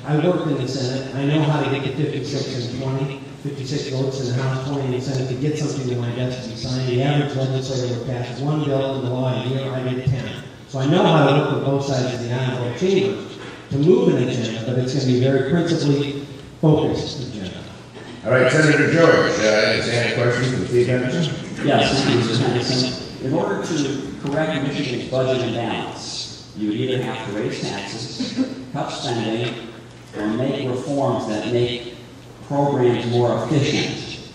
I worked in the Senate. I know how to get to 56 and 20, 56 votes in the House, 20 in the Senate to get something to my desk to be signed. The average legislator would pass one bill into law a year. I did 10. So I know how to work with both sides of the aisle, both chambers, to move an agenda, but it's going to be very principally focused agenda. All right, Senator George, is there any questions for the State Manager? Yes, thank you, Mr. Henderson. In order to correct Michigan's budget imbalance, you would either have to raise taxes, cut spending, or make reforms that make programs more efficient.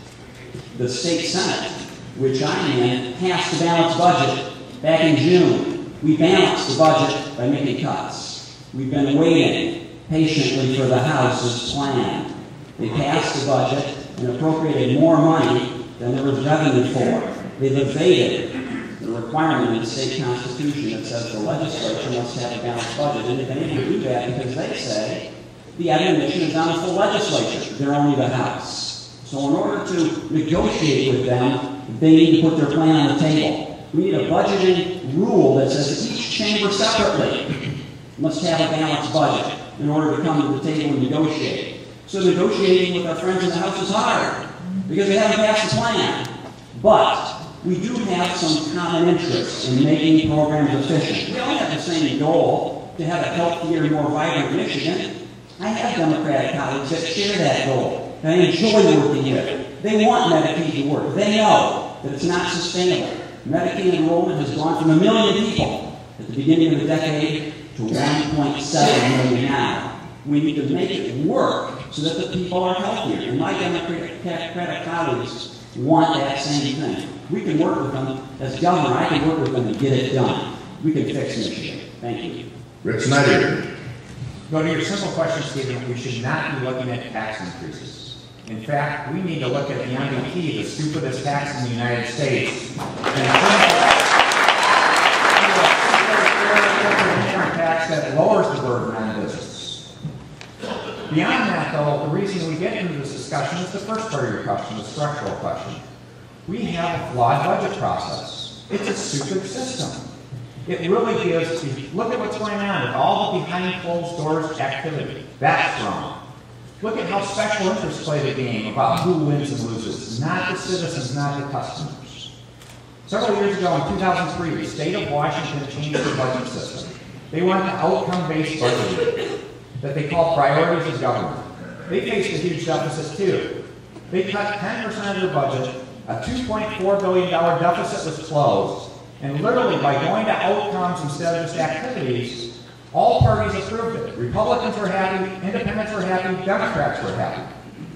The State Senate, which I'm in, passed the balanced budget back in June. We balanced the budget by making cuts. We've been waiting patiently for the House's plan. They passed the budget and appropriated more money than there was revenue for. They've evaded the requirement in the state constitution that says the legislature must have a balanced budget, and they've been able to do that because they say the admonition is on the full legislature. They're only the House. So in order to negotiate with them, they need to put their plan on the table. We need a budgeting rule that says that each chamber separately must have a balanced budget in order to come to the table and negotiate. So negotiating with our friends in the House is hard because we haven't passed the plan. But we do have some common interests in making programs efficient. We all have the same goal to have a healthier, more vibrant Michigan. I have Democratic colleagues that share that goal, that I enjoy working with. They want Medicaid to work. They know that it's not sustainable. Medicaid enrollment has gone from 1 million people at the beginning of the decade to 1.7 million now. We need to make it work so that the people are healthier. And my Democratic colleagues want that same thing. We can work with them as governor. I can work with them to get it done. We can fix Michigan. Thank you. Rich Snyder. Go to your simple question, Stephen. We should not be looking at tax increases. In fact, we need to look at the MVP, the stupidest tax in the United States, and a tax that lowers the burden on business. Beyond that, though, the reason we get into this discussion is the first part of your question, the structural question. We have a flawed budget process. It's a stupid system. It really gives, look at what's going on with all the behind closed doors activity. That's wrong. Look at how special interests play the game about who wins and loses. Not the citizens, not the customers. Several years ago in 2003, the state of Washington changed their budget system. They went to outcome-based budgeting that they call priorities of government. They faced a huge deficit too. They cut 10% of their budget, a $2.4 billion deficit was closed, and literally by going to outcomes instead of just activities, all parties approved it. Republicans were happy, independents were happy, Democrats were happy.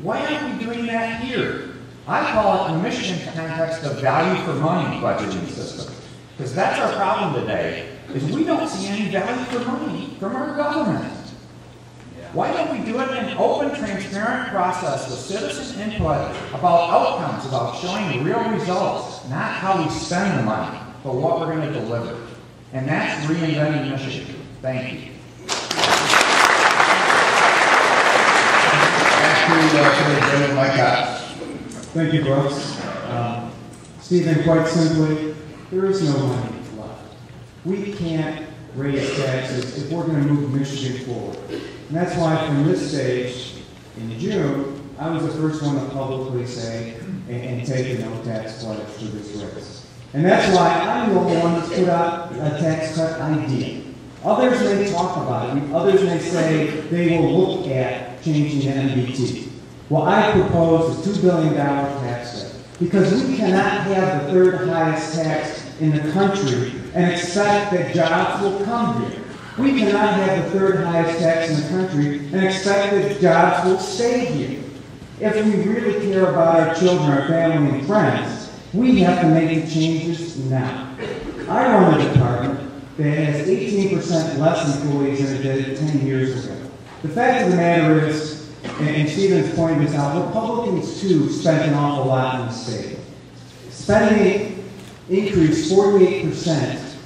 Why aren't we doing that here? I call it, in the Michigan context, the value for money budgeting system. Because that's our problem today, is we don't see any value for money from our government. Why don't we do it in an open, transparent process with citizen input about outcomes, about showing real results, not how we spend the money, but what we're going to deliver. And that's reinventing Michigan. Thank you. Thank you, Brooks. Stephen, quite simply, there is no money left. We can't raise taxes if we're going to move Michigan forward. And that's why from this stage, in June, I was the first one to publicly say and take a no tax pledge to this race. And that's why I'm the only one that's put out a tax cut idea. Others may talk about it. Others may say they will look at changing the MBT. Well, I propose a $2 billion tax cut because we cannot have the third highest tax in the country and expect that jobs will come here. We cannot have the third highest tax in the country and expect that jobs will stay here. If we really care about our children, our family, and friends, we have to make the changes now. I run a department that has 18% less employees than it did 10 years ago. The fact of the matter is, and Stephen's pointed this out, Republicans too spent an awful lot in the state. Spending increased 48%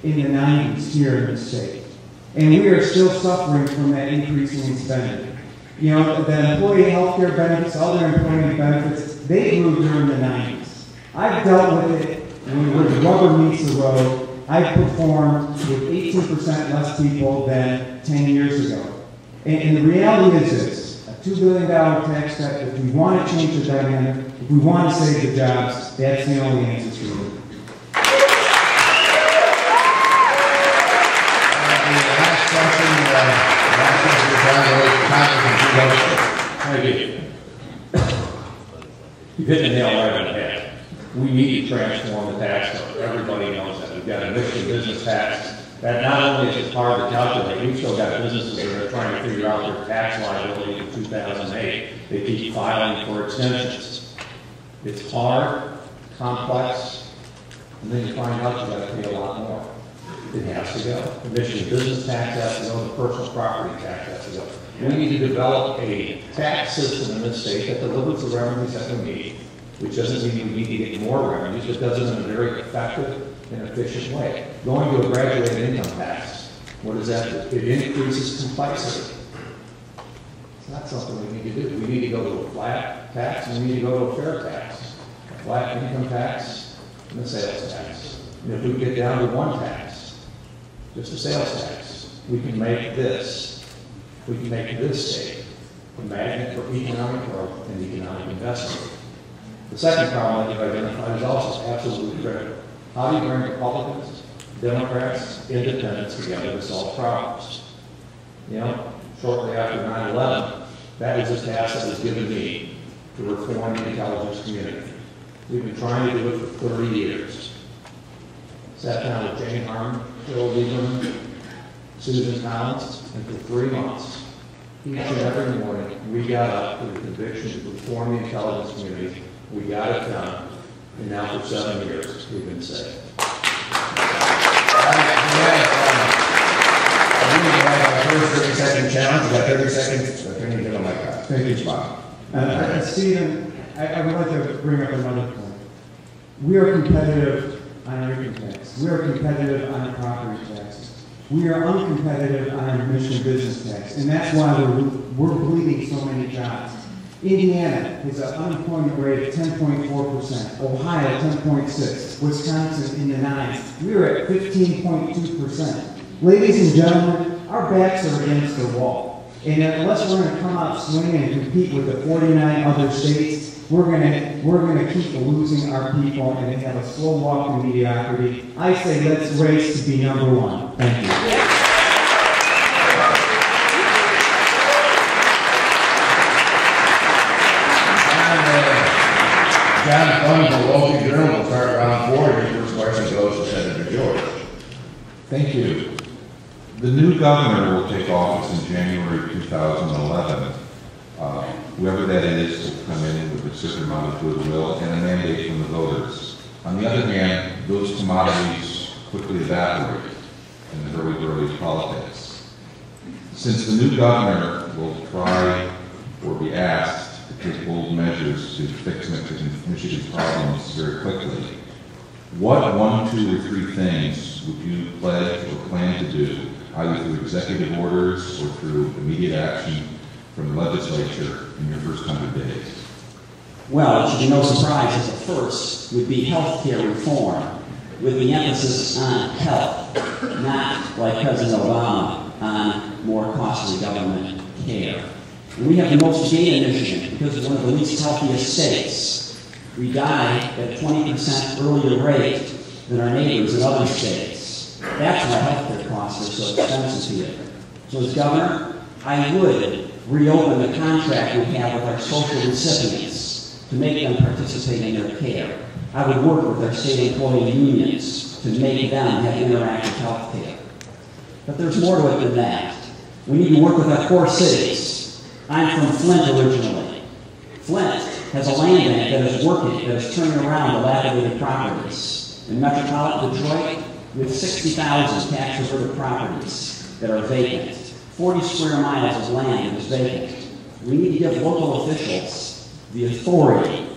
in the 90s here in the state. And we are still suffering from that increase in spending. You know, the employee health care benefits, other employee benefits, they grew during the 90s. I've dealt with it where the rubber meets the road. I've performed with 18% less people than 10 years ago. And the reality is this, a $2 billion tax cut, if we want to change the dynamic, if we want to save the jobs, that's the only answer to it. Thank you. You've hit the nail right on the head. We need to transform the tax code. Everybody knows that. We've got a Michigan business tax that not only is it hard to calculate, we've still got businesses that are trying to figure out their tax liability in 2008. They keep filing for extensions. It's hard, complex, and then you find out you've got to pay a lot more. It has to go. The Michigan business tax has to go. The personal property tax has to go. We need to develop a tax system in this state that delivers the revenues that we need, which doesn't mean we need to get more revenues, but does it in a very effective and efficient way. Going to a graduated income tax, what does that do? It increases complexity. It's not something we need to do. We need to go to a flat tax, and we need to go to a fair tax. A flat income tax and a sales tax. And if we get down to one tax, just a sales tax, we can make this state a magnet for economic growth and economic investment. The second problem that you've identified is also absolutely critical. How do you bring Republicans, Democrats, Independents together to solve problems? You know, shortly after 9/11, that was a task that was given me to reform the intelligence community. We've been trying to do it for 30 years. Sat down with Jane Harmon, Bill Lieberman, Susan Collins, and for 3 months, each and every morning, we got up with the conviction to reform the intelligence community. We got it done, and now for 7 years, we've been safe. First 30-second challenge. We got 30 seconds. Thank you, Bob. Stephen, I would like to bring up another point. We are competitive on our income tax. We are competitive on our property taxes. We are uncompetitive on our Michigan business tax, and that's why we're bleeding so many jobs. Indiana has an unemployment rate of 10.4%, Ohio 10.6%, Wisconsin in the 9s. We are at 15.2%. Ladies and gentlemen, our backs are against the wall. And unless we're going to come out swinging and compete with the 49 other states, we're going to keep losing our people and have a slow walk to mediocrity. I say let's race to be number one. Thank you. John Fung from the Wall Street Journal will start round 4. Your first question goes to Senator George. Thank you. The new governor will take office in January 2011. Whoever that is will come in with a certain amount of goodwill and a mandate from the voters. On the other hand, those commodities quickly evaporate in the hurly-burly politics. Since the new governor will try or be asked to take bold measures to fix Michigan's problems very quickly, what 1, 2, or 3 things would you pledge or plan to do, either through executive orders or through immediate action from the legislature in your first 100 days? Well, it should be no surprise that the first would be health care reform, with the emphasis on health, not, like President Obama, on more costly government care. And we have the most data in Michigan because it's one of the least healthiest states. We die at a 20% earlier rate than our neighbors in other states. That's why health care costs are so expensive here. So as governor, I would reopen the contract we have with our social recipients to make them participate in their care. I would work with our state employee unions to make them have interactive health care. But there's more to it than that. We need to work with our core cities. I'm from Flint originally. Flint has a land bank that is working, that is turning around dilapidated properties. In metropolitan Detroit, we have 60,000 tax-reverted properties that are vacant. 40 square miles of land is vacant. We need to give local officials the authority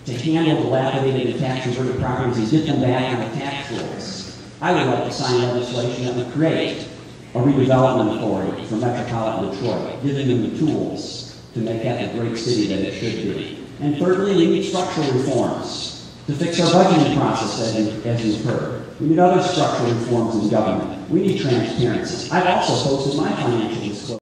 to handle dilapidated and tax-reverted properties and get them back on the tax rolls. I would like to sign legislation that would create a redevelopment authority for metropolitan Detroit, giving them the tools to make that the great city that it should be. And thirdly, we need structural reforms to fix our budgeting process, as you've heard. We need other structural reforms in government. We need transparency. I've also posted my financial disclosure.